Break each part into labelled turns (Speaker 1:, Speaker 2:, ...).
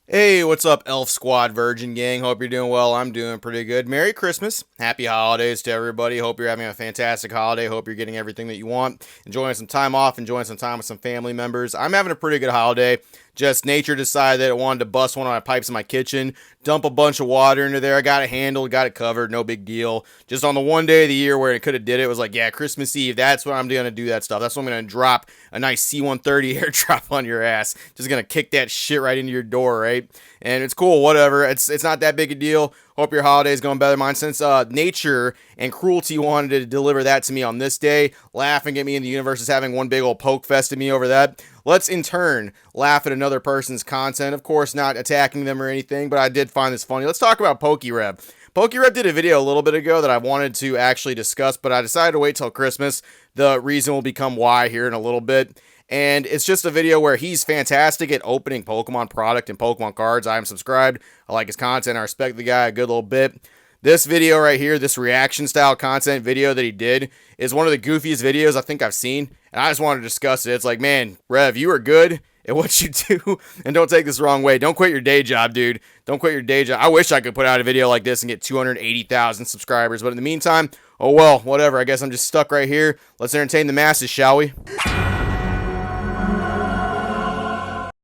Speaker 1: Hey, what's up, Elf Squad Virgin Gang? Hope you're doing well. I'm doing pretty good. Merry Christmas. Happy holidays to everybody. Hope you're having a fantastic holiday. Hope you're getting everything that you want. Enjoying some time off, enjoying some time with some family members. I'm having a pretty good holiday. Just nature decided that it wanted to bust one of my pipes in my kitchen, dump a bunch of water into there. I got it handled, got it covered, no big deal. Just on the one day of the year where it could have did it, it was like, yeah, Christmas Eve, that's when I'm going to do that stuff. That's when I'm going to drop a nice C-130 airdrop on your ass. Just going to kick that shit right into your door, right? And it's cool, whatever. It's not that big a deal. Hope your holiday's going better than mine. Since nature and cruelty wanted to deliver that to me on this day, laughing at me and the universe is having one big old poke fest at me over that. Let's in turn laugh at another person's content. Of course, not attacking them or anything, but I did find this funny. Let's talk about PokeRev. PokeRev did a video a little bit ago that I wanted to actually discuss, but I decided to wait till Christmas. The reason will become why here in a little bit. And it's just a video where he's fantastic at opening Pokemon product and Pokemon cards. I am subscribed. I like his content. I respect the guy a good little bit. This video right here, this reaction style content video that he did, is one of the goofiest videos I think I've seen. And I just wanted to discuss it. It's like, man, Rev, you are good at what you do. And don't take this the wrong way. Don't quit your day job, dude. Don't quit your day job. I wish I could put out a video like this and get 280,000 subscribers. But in the meantime, oh well, whatever. I guess I'm just stuck right here. Let's entertain the masses, shall we?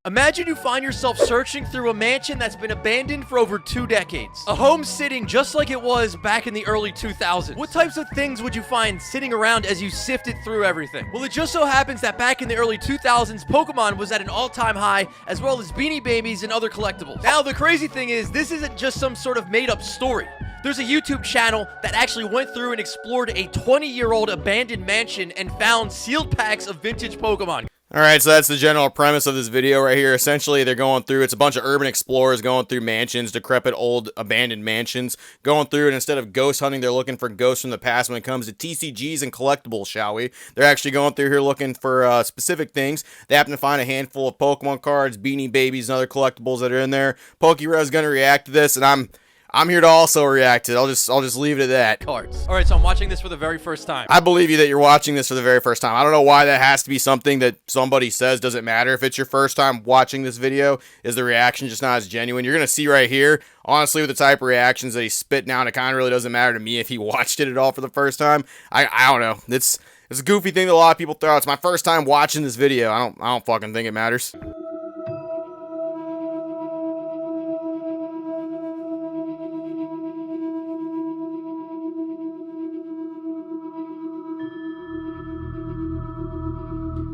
Speaker 2: Imagine you find yourself searching through a mansion that's been abandoned for over 2 decades. A home sitting just like it was back in the early 2000s. What types of things would you find sitting around as you sifted through everything? Well, it just so happens that back in the early 2000s, Pokemon was at an all-time high, as well as Beanie Babies and other collectibles. Now, the crazy thing is, this isn't just some sort of made-up story. There's a YouTube channel that actually went through and explored a 20-year-old abandoned mansion and found sealed packs of vintage Pokemon.
Speaker 1: Alright, so that's the general premise of this video right here. Essentially, they're going through, it's a bunch of urban explorers going through mansions, decrepit old abandoned mansions, going through, and instead of ghost hunting, they're looking for ghosts from the past when it comes to TCGs and collectibles, shall we? They're actually going through here looking for specific things. They happen to find a handful of Pokemon cards, Beanie Babies, and other collectibles that are in there. PokeRev's going to react to this, and I'm here to also react to it. I'll just leave it at that.
Speaker 2: Cards. All right, so I'm watching this for the very first time.
Speaker 1: I believe you that you're watching this for the very first time. I don't know why that has to be something that somebody says. Doesn't matter if it's your first time watching this video. Is the reaction just not as genuine? You're gonna see right here. Honestly, with the type of reactions that he's spitting out, it kind of really doesn't matter to me if he watched it at all for the first time. I don't know. It's a goofy thing that a lot of people throw out. It's my first time watching this video. I don't fucking think it matters.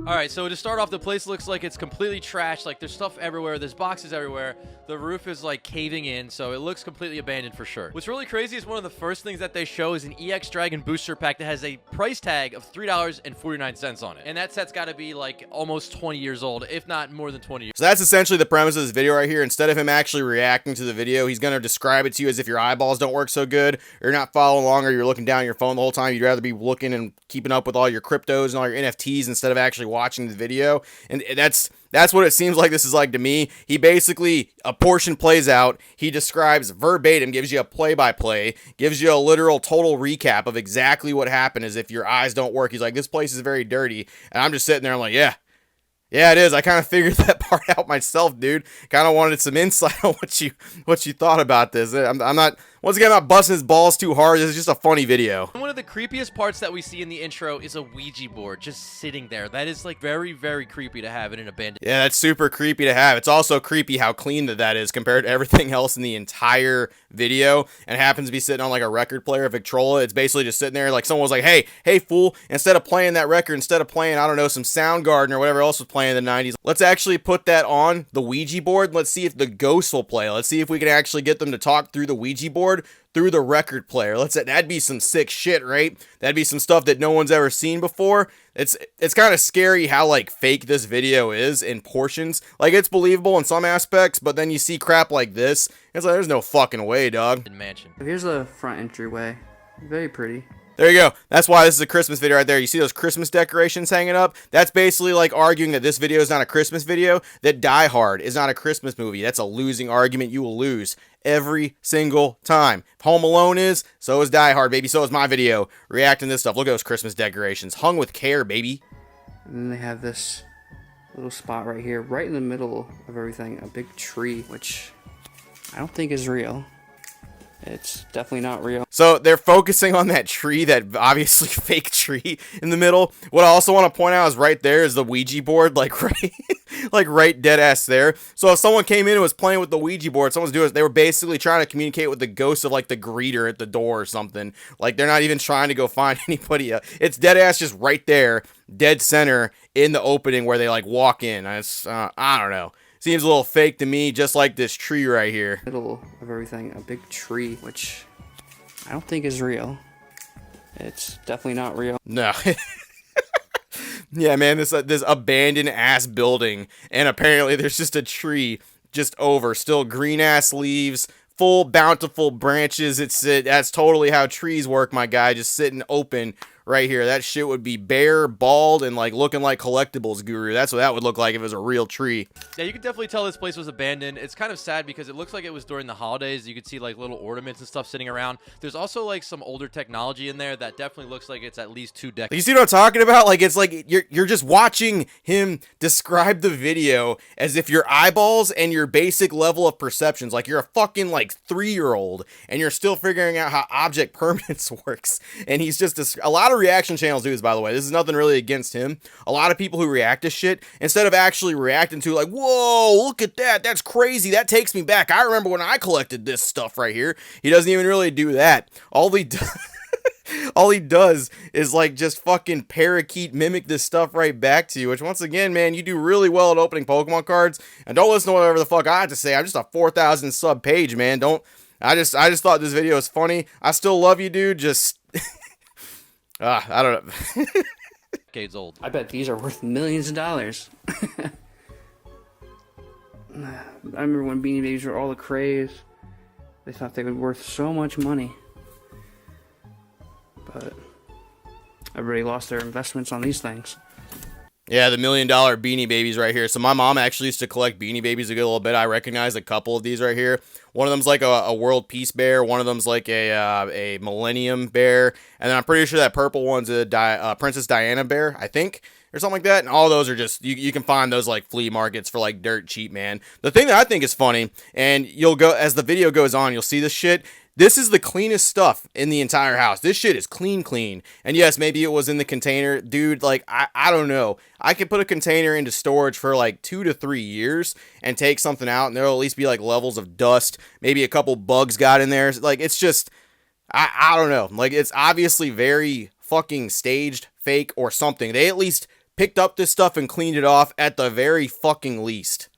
Speaker 2: Alright, so to start off, the place looks like it's completely trashed. Like, there's stuff everywhere. There's boxes everywhere. The roof is, like, caving in, so it looks completely abandoned for sure. What's really crazy is one of the first things that they show is an EX Dragon booster pack that has a price tag of $3.49 on it. And that set's got to be, like, almost 20 years old, if not more than 20 years.
Speaker 1: So that's essentially the premise of this video right here. Instead of him actually reacting to the video, he's going to describe it to you as if your eyeballs don't work so good, or you're not following along, or you're looking down at your phone the whole time. You'd rather be looking and keeping up with all your cryptos and all your NFTs instead of actually watching the video. And that's what it seems like this is like to me. He basically, a portion plays out, he describes verbatim, gives you a play-by-play, gives you a literal total recap of exactly what happened as if your eyes don't work. He's like, this place is very dirty. And I'm just sitting there, I'm like, yeah, it is. I kind of figured that part out myself, dude. Kind of wanted some insight on what you thought about this. I'm not, once again, I'm not busting his balls too hard. This is just a funny video.
Speaker 2: One of the creepiest parts that we see in the intro is a Ouija board just sitting there. That is, like, very, very creepy to have in an abandoned...
Speaker 1: Yeah, that's super creepy to have. It's also creepy how clean that is compared to everything else in the entire video. And it happens to be sitting on, like, a record player, Victrola. It's basically just sitting there, like, someone was like, hey, fool, instead of playing that record, instead of playing, I don't know, some Soundgarden or whatever else was playing in the 90s, let's actually put that on the Ouija board. Let's see if the ghosts will play. Let's see if we can actually get them to talk through the Ouija board through the record player. That'd be some sick shit, right? That'd be some stuff that no one's ever seen before. It's kind of scary how, like, fake this video is in portions. Like, it's believable in some aspects, but then you see crap like this, it's like, there's no fucking way, dog.
Speaker 2: Mansion.
Speaker 3: Here's a front entryway. Very pretty.
Speaker 1: There you go. That's why this is a Christmas video right there. You see those Christmas decorations hanging up? That's basically like arguing that this video is not a Christmas video, that Die Hard is not a Christmas movie. That's a losing argument. You will lose every single time. If Home Alone is, so is Die Hard, baby. So is my video reacting to this stuff. Look at those Christmas decorations. Hung with care, baby.
Speaker 3: And then they have this little spot right here, right in the middle of everything, a big tree, which I don't think is real. It's definitely not real.
Speaker 1: So they're focusing on that tree, that obviously fake tree in the middle. What I also want to point out is right there is the Ouija board, like right, like right dead ass there. So if someone came in and was playing with the Ouija board, someone's doing it, they were basically trying to communicate with the ghost of like the greeter at the door or something. Like they're not even trying to go find anybody. It's dead ass just right there, dead center in the opening where they like walk in. I don't know. Seems a little fake to me, just like this tree right here.
Speaker 3: Middle of everything, a big tree, which I don't think is real. It's definitely not real.
Speaker 1: No. Yeah, man, this abandoned ass building, and apparently there's just a tree just over, still green ass leaves, full bountiful branches. That's totally how trees work, my guy, just sitting open right here. That shit would be bare, bald, and like looking like collectibles guru. That's what that would look like if it was a real tree.
Speaker 2: Yeah, you can definitely tell this place was abandoned. It's kind of sad because it looks like it was during the holidays. You could see like little ornaments and stuff sitting around. There's also like some older technology in there that definitely looks like it's at least 2 decades.
Speaker 1: You see what I'm talking about? Like, it's like you're just watching him describe the video as if your eyeballs and your basic level of perceptions, like you're a fucking like 3-year-old and you're still figuring out how object permanence works. And he's just a lot of reaction channels do this, by the way. This is nothing really against him. A lot of people who react to shit, instead of actually reacting to like, whoa, look at that, that's crazy, that takes me back, I remember when I collected this stuff right here. He doesn't even really do that. All he does is like just fucking parakeet mimic this stuff right back to you, which once again, man, you do really well at opening Pokemon cards. And don't listen to whatever the fuck I have to say. I'm just a 4,000 sub page, man. I just thought this video was funny. I still love you, dude. Just I don't know.
Speaker 2: Decades old.
Speaker 3: I bet these are worth millions of dollars. I remember when Beanie Babies were all the craze. They thought they were worth so much money. But everybody lost their investments on these things.
Speaker 1: Yeah, the $1 million Beanie Babies right here. So my mom actually used to collect Beanie Babies a good little bit. I recognize a couple of these right here. One of them's like a World Peace Bear. One of them's like a Millennium Bear. And then I'm pretty sure that purple one's a Princess Diana Bear, I think, or something like that. And all those are just, you can find those like flea markets for like dirt cheap, man. The thing that I think is funny, and you'll go, as the video goes on, you'll see this shit. This is the cleanest stuff in the entire house. This shit is clean. And yes, maybe it was in the container. Dude, like, I don't know. I could put a container into storage for like 2 to 3 years and take something out, and there'll at least be like levels of dust. Maybe a couple bugs got in there. Like, it's just, I don't know. Like, it's obviously very fucking staged, fake, or something. They at least picked up this stuff and cleaned it off at the very fucking least.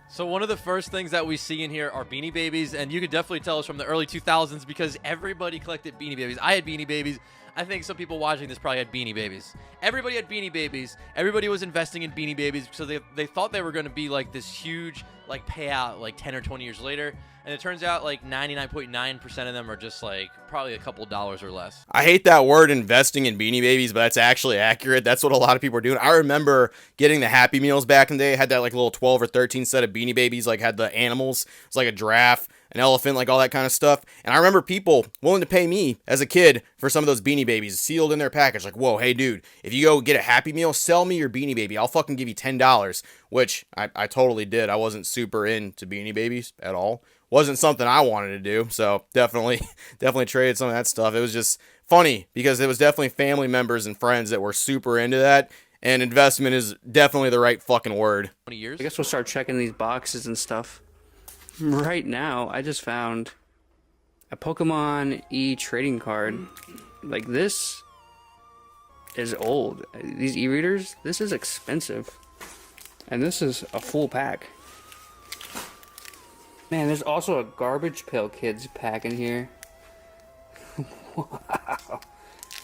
Speaker 2: So one of the first things that we see in here are Beanie Babies, and you could definitely tell us from the early 2000s because everybody collected Beanie Babies. I had Beanie Babies. I think some people watching this probably had Beanie Babies. Everybody had Beanie Babies. Everybody was investing in Beanie Babies, so they thought they were going to be like this huge like payout like 10 or 20 years later. And it turns out like 99.9% of them are just like probably a couple dollars or less.
Speaker 1: I hate that word investing in Beanie Babies, but that's actually accurate. That's what a lot of people are doing. I remember getting the Happy Meals back in the day. Had that like little 12 or 13 set of Beanie Babies, like had the animals. It's like a giraffe, an elephant, like all that kind of stuff. And I remember people willing to pay me as a kid for some of those Beanie Babies sealed in their package. Like, whoa, hey dude, if you go get a Happy Meal, sell me your Beanie Baby. I'll fucking give you $10, which I totally did. I wasn't super into Beanie Babies at all. Wasn't something I wanted to do, so definitely traded some of that stuff. It was just funny because it was definitely family members and friends that were super into that, and investment is definitely the right fucking word.
Speaker 2: 20 years?
Speaker 3: I guess we'll start checking these boxes and stuff. Right now, I just found a Pokemon e-trading card. Like, this is old. These e-readers, this is expensive. And this is a full pack. Man, there's also a Garbage Pail Kids pack in here. Wow.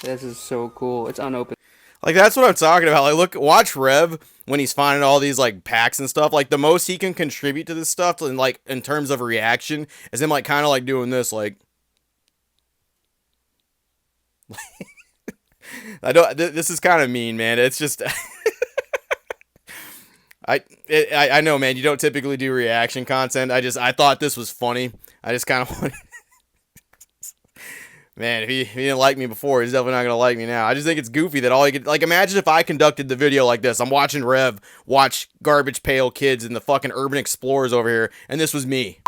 Speaker 3: This is so cool. It's unopened.
Speaker 1: Like, that's what I'm talking about. Like, watch Rev when he's finding all these, like, packs and stuff. Like, the most he can contribute to this stuff, and like, in terms of reaction, is him, like, kind of, like, doing this, like... This is kind of mean, man. It's just... I know, man, you don't typically do reaction content. I thought this was funny. I just kind of wanted... Man, if he didn't like me before, he's definitely not gonna like me now. I just think it's goofy that all he could, like, imagine if I conducted the video like this. I'm watching Rev watch Garbage Pail Kids and the fucking Urban Explorers over here, and this was me.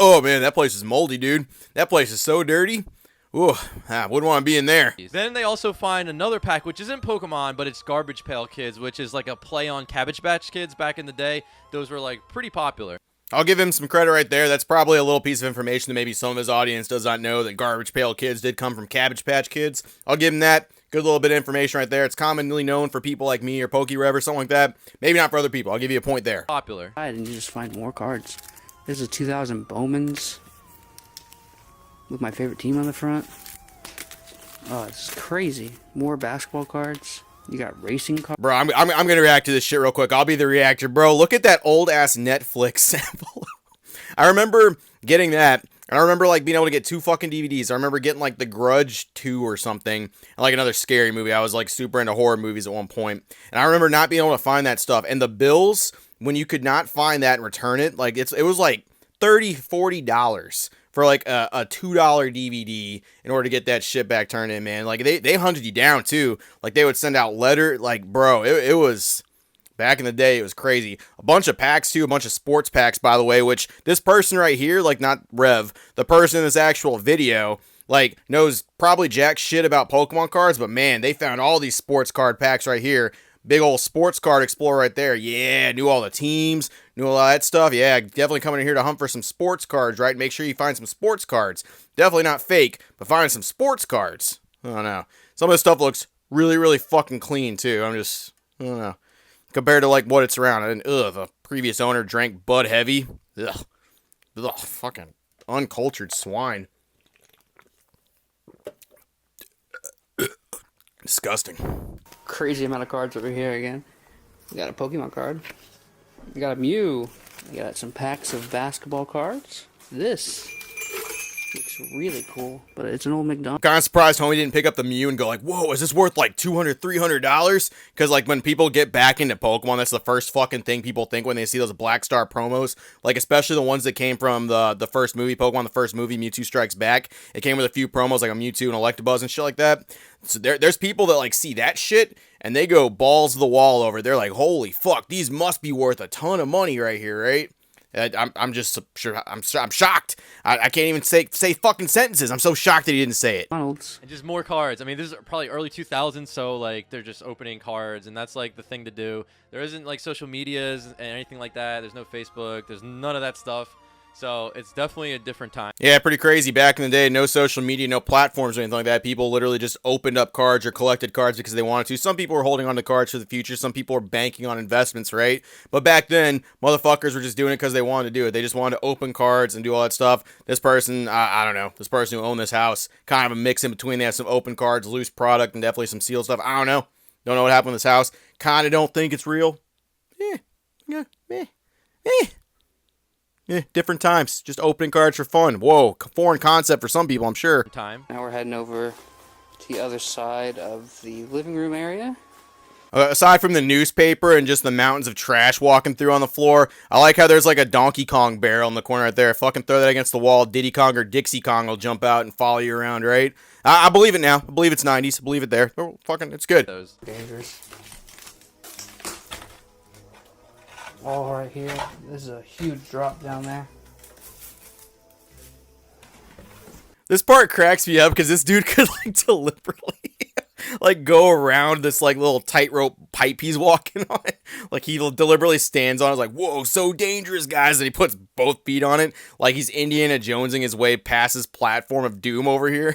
Speaker 1: Oh man, that place is moldy, dude. That place is so dirty. Ooh, I wouldn't want to be in there.
Speaker 2: Then they also find another pack, which isn't Pokemon, but it's Garbage Pail Kids, which is like a play on Cabbage Patch Kids back in the day. Those were like pretty popular.
Speaker 1: I'll give him some credit right there. That's probably a little piece of information that maybe some of his audience does not know, that Garbage Pail Kids did come from Cabbage Patch Kids. I'll give him that. Good little bit of information right there. It's commonly known for people like me or PokeRev or something like that. Maybe not for other people. I'll give you a point there.
Speaker 2: Popular.
Speaker 3: I didn't just find more cards. There's a 2000 Bowman's with my favorite team on the front. Oh, it's crazy. More basketball cards. You got racing cards.
Speaker 1: Bro, I'm gonna react to this shit real quick. I'll be the reactor. Bro, look at that old ass Netflix sample. I remember getting that, and I remember like being able to get 2 fucking DVDs. I remember getting like The Grudge 2 or something, and like another scary movie. I was like super into horror movies at one point, and I remember not being able to find that stuff. And the bills, when you could not find that and return it, like it was like $30-$40 for like a $2 DVD in order to get that shit back turned in, man. Like they hunted you down too. Like they would send out letter, like bro, it was back in the day, it was crazy. A bunch of packs too, a bunch of sports packs, by the way, which this person right here, like not Rev, the person in this actual video, like knows probably jack shit about Pokemon cards, but man, they found all these sports card packs right here. Big old sports card explorer right there. Yeah, knew all the teams, knew all that stuff. Yeah, definitely coming in here to hunt for some sports cards, right? Make sure you find some sports cards. Definitely not fake, but find some sports cards. I don't know. Some of this stuff looks really, really fucking clean, too. I don't know. Compared to, like, what it's around. And, the previous owner drank Bud Heavy. Ugh, fucking uncultured swine. Disgusting.
Speaker 3: Crazy amount of cards over here again. We got a Pokemon card. We got a Mew. We got some packs of basketball cards. This looks really cool, but it's an old McDonald's.
Speaker 1: Kind of surprised homie didn't pick up the Mew and go like, whoa, is this worth like $200, $300? Because like when people get back into Pokemon, that's the first fucking thing people think when they see those Black Star promos. Like especially the ones that came from the first movie, Pokemon, the first movie, Mewtwo Strikes Back. It came with a few promos like a Mewtwo and Electabuzz and shit like that. So there's people that like see that shit and they go balls to the wall over it. They're like, holy fuck, these must be worth a ton of money right here, right? I'm just sure I'm shocked. I can't even say fucking sentences. I'm so shocked that he didn't say it.
Speaker 2: And just more cards. I mean, this is probably early 2000s, so like they're just opening cards, and that's like the thing to do. There isn't like social medias and anything like that. There's no Facebook. There's none of that stuff. So it's definitely a different time.
Speaker 1: Yeah, pretty crazy. Back in the day, no social media, no platforms or anything like that. People literally just opened up cards or collected cards because they wanted to. Some people were holding on to cards for the future. Some people were banking on investments, right? But back then, motherfuckers were just doing it because they wanted to do it. They just wanted to open cards and do all that stuff. This person, I don't know. This person who owned this house, kind of a mix in between. They have some open cards, loose product, and definitely some sealed stuff. I don't know. Don't know what happened with this house. Kind of don't think it's real. Different times. Just opening cards for fun. Whoa, foreign concept for some people, I'm sure.
Speaker 3: Now we're heading over to the other side of the living room area.
Speaker 1: Aside from the newspaper and just the mountains of trash walking through on the floor, I like how there's like a Donkey Kong barrel in the corner right there. Fucking throw that against the wall. Diddy Kong or Dixie Kong will jump out and follow you around, right? I believe it now. I believe it's 90s. I believe it there. Oh, fucking, it's good.
Speaker 3: Dangerous. All right here. This is a huge drop down there.
Speaker 1: This part cracks me up because this dude could like deliberately like go around this like little tightrope pipe he's walking on. Like he deliberately stands on it. It's like, whoa, so dangerous, guys. And he puts both feet on it like he's Indiana Jonesing his way past his platform of doom over here.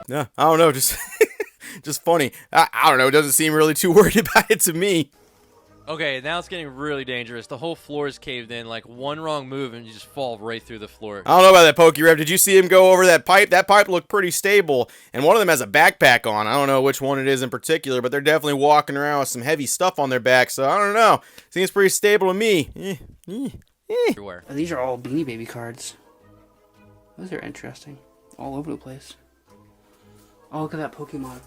Speaker 1: Yeah, I don't know, just funny. I don't know, it doesn't seem really too worried about it to me.
Speaker 2: Okay, now it's getting really dangerous. The whole floor is caved in. Like, one wrong move and you just fall right through the floor.
Speaker 1: I don't know about that PokeRev. Did you see him go over that pipe? That pipe looked pretty stable, and one of them has a backpack on. I don't know which one it is in particular, but they're definitely walking around with some heavy stuff on their back, so I don't know. Seems pretty stable to me.
Speaker 2: Everywhere.
Speaker 3: Oh, these are all Beanie Baby cards. Those are interesting. All over the place. Oh, look at that Pokemon.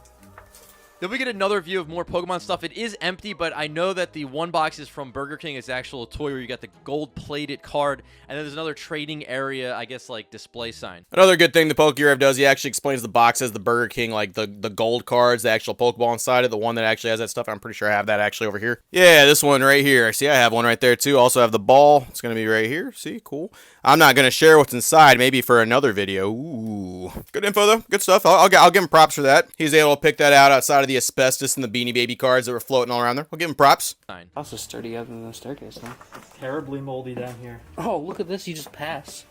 Speaker 2: Then we get another view of more Pokemon stuff. It is empty, but I know that the one box is from Burger King. It's actual toy where you got the gold-plated card, and then there's another trading area, I guess, like display sign.
Speaker 1: Another good thing the PokeRev does, he actually explains the box as the Burger King, like the gold cards, the actual Pokeball inside it, the one that actually has that stuff. I'm pretty sure I have that actually over here. Yeah, this one right here. See, I have one right there too. Also have the ball. It's going to be right here. See, cool. I'm not going to share what's inside, maybe for another video. Ooh. Good info, though. Good stuff. I'll give him props for that. He's able to pick that out outside of the asbestos and the Beanie Baby cards that were floating all around there. I'll give him props.
Speaker 3: Also sturdy up in the staircase, though.
Speaker 4: Terribly moldy down here.
Speaker 3: Oh, look at this. You just pass.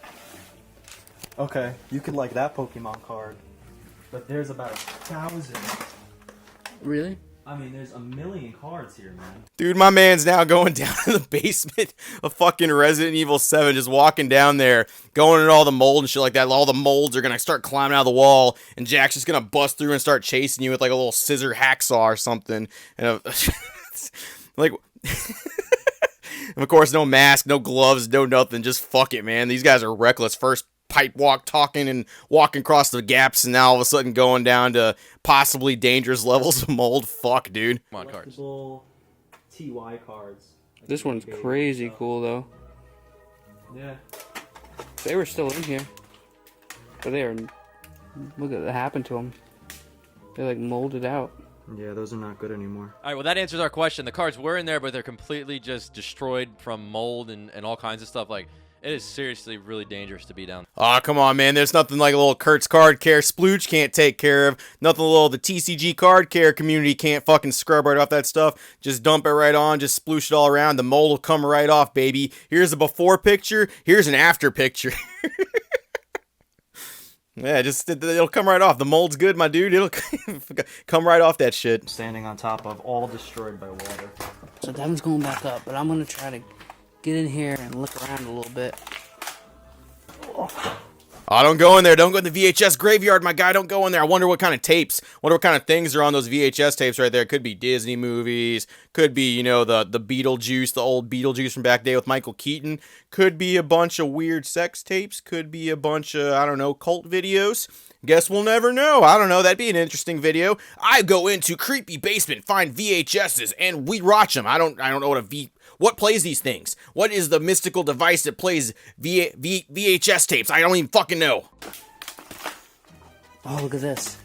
Speaker 4: Okay, you could like that Pokemon card, but there's about 1,000.
Speaker 3: Really?
Speaker 4: I mean, there's a million cards here, man.
Speaker 1: Dude, my man's now going down to the basement of fucking Resident Evil 7, just walking down there, going at all the mold and shit like that. All the molds are going to start climbing out of the wall, and Jack's just going to bust through and start chasing you with like a little scissor hacksaw or something. And like... And of course, no mask, no gloves, no nothing. Just fuck it, man. These guys are reckless. First pipe walk, talking and walking across the gaps, and now all of a sudden going down to possibly dangerous levels of mold. Fuck, dude.
Speaker 2: Come on, cards.
Speaker 4: TY cards. Like
Speaker 3: This one's crazy cool, though.
Speaker 4: Yeah.
Speaker 3: They were still in here. But they are... Look at what happened to them. They're like molded out.
Speaker 4: Yeah, those are not good anymore.
Speaker 2: All right, well, that answers our question. The cards were in there, but they're completely just destroyed from mold and all kinds of stuff. Like, it is seriously really dangerous to be down.
Speaker 1: Aw, come on, man. There's nothing like a little Kurt's card care splooge can't take care of. Nothing a little the TCG card care community can't fucking scrub right off that stuff. Just dump it right on, just sploosh it all around. The mold will come right off, baby. Here's a before picture. Here's an after picture. Yeah, just it'll come right off. The mold's good, my dude. It'll come right off that shit.
Speaker 4: Standing on top of all destroyed by water.
Speaker 3: So Devin's going back up, but I'm going to try to get in here and look around a little bit.
Speaker 1: Oh, don't go in there. Don't go in the VHS graveyard, my guy. Don't go in there. I wonder what kind of tapes, wonder what kind of things are on those VHS tapes right there. Could be Disney movies. Could be, you know, the Beetlejuice, the old Beetlejuice from back in the day with Michael Keaton. Could be a bunch of weird sex tapes. Could be a bunch of, I don't know, cult videos. Guess we'll never know. I don't know. That'd be an interesting video. I go into creepy basement, find VHSs, and we watch them. I don't know what plays these things. What is the mystical device that plays VHS tapes? I don't even fucking know.
Speaker 3: Oh, look at this.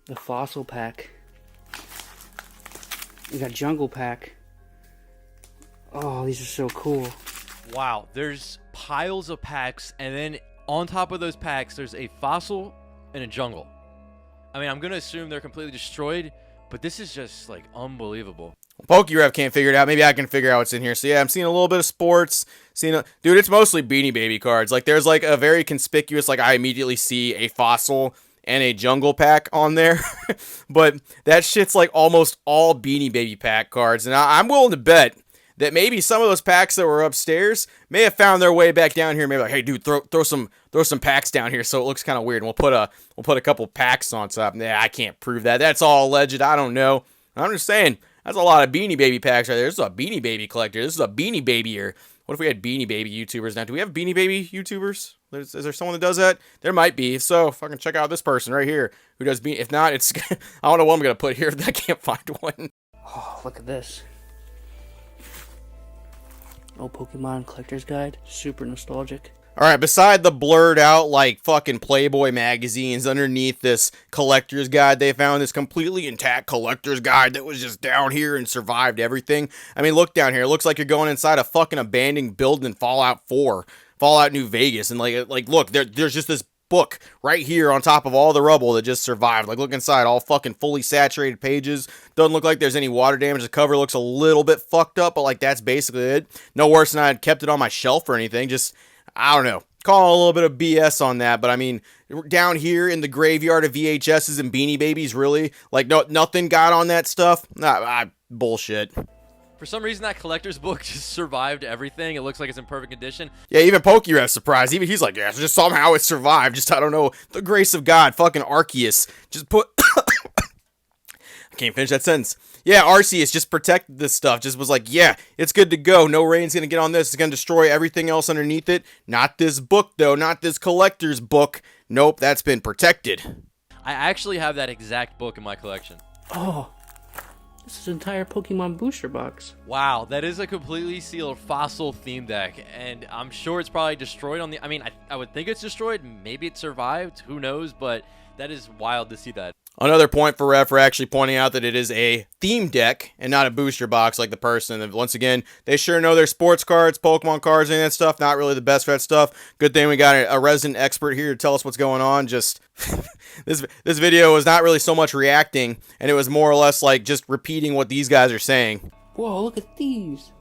Speaker 3: The fossil pack. We got jungle pack. Oh, these are so cool.
Speaker 2: Wow, there's piles of packs, and then on top of those packs, there's a fossil and a jungle. I mean, I'm going to assume they're completely destroyed, but this is just, like, unbelievable.
Speaker 1: PokeRev can't figure it out. Maybe I can figure out what's in here. So, yeah, I'm seeing a little bit of sports. Dude, it's mostly Beanie Baby cards. Like, there's, like, a very conspicuous, like, I immediately see a fossil and a jungle pack on there. But that shit's, like, almost all Beanie Baby pack cards. And I'm willing to bet that maybe some of those packs that were upstairs may have found their way back down here. Maybe like, hey, dude, throw some packs down here so it looks kind of weird. And we'll put a couple packs on top. Nah, I can't prove that. That's all alleged. I don't know. I'm just saying, that's a lot of Beanie Baby packs right there. This is a Beanie Baby collector. This is a Beanie Baby-er. What if we had Beanie Baby YouTubers now? Do we have Beanie Baby YouTubers? Is there someone that does that? There might be. So, fucking check out this person right here who does Beanie. If not, it's I don't know what I'm going to put here if I can't find one.
Speaker 3: Oh, look at this. Oh, Pokemon Collector's Guide. Super nostalgic.
Speaker 1: Alright, beside the blurred out, like, fucking Playboy magazines, underneath this collector's guide, they found this completely intact collector's guide that was just down here and survived everything. I mean, look down here. It looks like you're going inside a fucking abandoned building in Fallout 4. Fallout New Vegas. And, like look, there's just this book right here on top of all the rubble that just survived. Like, look inside, all fucking fully saturated pages. Doesn't look like there's any water damage. The cover looks a little bit fucked up, but, like, that's basically it. No worse than I had kept it on my shelf or anything. Just, I don't know. Call a little bit of BS on that, but I mean, down here in the graveyard of VHSs and Beanie Babies, really, like, nothing got on that stuff. Nah, bullshit.
Speaker 2: For some reason, that collector's book just survived everything. It looks like it's in perfect condition.
Speaker 1: Yeah, even PokeRev's surprised. Even he's like, yeah, just somehow it survived. Just, I don't know, the grace of God. Fucking Arceus. Just put... I can't finish that sentence. Yeah, Arceus just protected this stuff. Just was like, yeah, it's good to go. No rain's going to get on this. It's going to destroy everything else underneath it. Not this book, though. Not this collector's book. Nope, that's been protected.
Speaker 2: I actually have that exact book in my collection.
Speaker 3: Oh, this is an entire Pokemon booster box.
Speaker 2: Wow, that is a completely sealed fossil theme deck, and I'm sure it's probably destroyed on the... I mean, I would think it's destroyed. Maybe it survived. Who knows? But that is wild to see that.
Speaker 1: Another point for Rev for actually pointing out that it is a theme deck and not a booster box like the person. And once again, they sure know their sports cards, Pokemon cards, and that stuff. Not really the best for that stuff. Good thing we got a resident expert here to tell us what's going on. Just this video was not really so much reacting, and it was more or less like just repeating what these guys are saying.
Speaker 3: Whoa, look at these.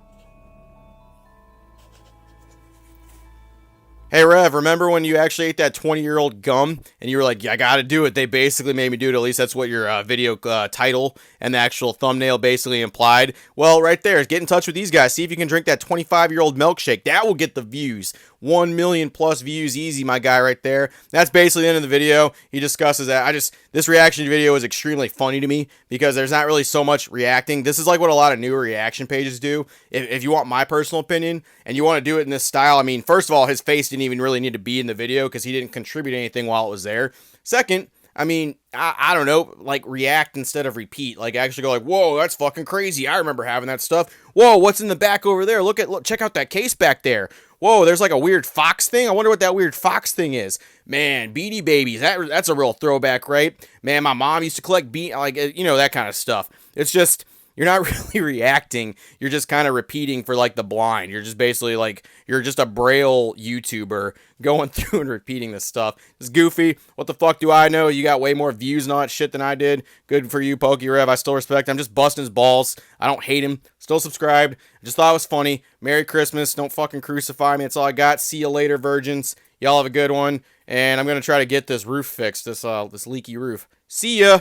Speaker 1: Hey, Rev, remember when you actually ate that 20-year-old gum and you were like, yeah, I gotta do it? They basically made me do it. At least that's what your video title and the actual thumbnail basically implied. Well, right there, get in touch with these guys. See if you can drink that 25-year-old milkshake. That will get the views. 1 million plus views easy, my guy right there. That's basically the end of the video. He discusses that. This reaction video is extremely funny to me because there's not really so much reacting. This is like what a lot of newer reaction pages do. If you want my personal opinion and you want to do it in this style, I mean, first of all, his face didn't even really need to be in the video because he didn't contribute anything while it was there. Second, I mean, I don't know, like react instead of repeat. Like actually go like, whoa, that's fucking crazy. I remember having that stuff. Whoa, what's in the back over there? Look, check out that case back there. Whoa, there's like a weird fox thing. I wonder what that weird fox thing is. Man, Beanie Babies. That's a real throwback, right? Man, my mom used to collect like, you know, that kind of stuff. It's just, you're not really reacting. You're just kind of repeating for like the blind. You're just basically like, you're just a Braille YouTuber going through and repeating this stuff. It's goofy. What the fuck do I know? You got way more views and all that shit than I did. Good for you, PokeRev. I still respect him. I'm just busting his balls. I don't hate him. Still subscribed. I just thought it was funny. Merry Christmas. Don't fucking crucify me. That's all I got. See you later, virgins. Y'all have a good one. And I'm going to try to get this roof fixed, this leaky roof. See ya.